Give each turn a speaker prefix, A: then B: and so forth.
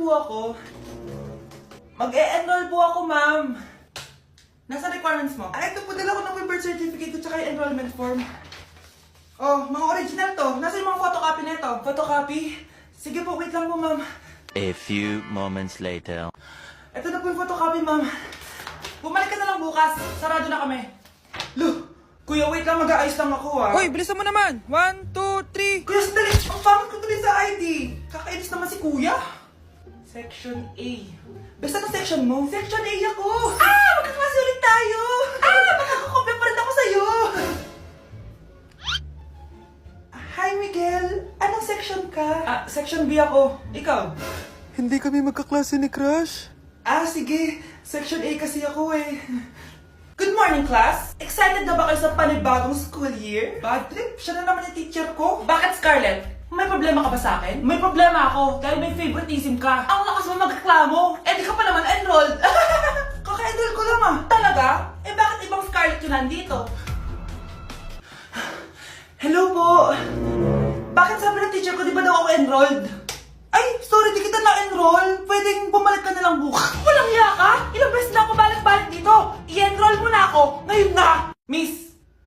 A: po ako. Mag-e-enroll po ako, ma'am. Nasa requirements mo? Ay, ito po, dala ko ng birth certificate ko tsaka yung enrollment form. Oh, mga original to. Nasa yung mga photocopy nito? Photocopy? Sige po, wait lang po, ma'am.
B: A few moments later.
A: Ito na po yung photocopy, ma'am. Bumalik ka na lang bukas. Sarado na kami. Loh, kuya, wait lang. Mag-aayos lang ako, ah.
C: Hoy, bilisan mo naman! 1, 2, 3!
A: Kuya, sandali. Ang pangit ko tuloy sa ID. Kakainis naman si kuya. Section A. Basta na section mo? Section A ako. Ah! Magkaklase ulit tayo. Ah! Makakakopya pa rin ako sa'yo. Hi, Miguel. Anong section ka? Ah, section B ako. Ikaw?
C: Hindi kami magkaklase ni Crush.
A: Ah, sige. Section A kasi ako eh. Good morning, class! Excited na ba kayo sa panibagong school year? Bad trip? Siya na naman yung teacher ko. Bakit, Scarlett? May problema ka ba sa akin? May problema ako dahil may favoritism ka. Ang lakas mo magreklamo. Eh, di ka pa naman enrolled. Kaka-enroll ko lang ah. Talaga? Eh, bakit ibang Scarlett yun nandito? Hello po. Bakit sabi ng teacher ko di ba daw ako enrolled? Ay, sorry, di kita na-enroll.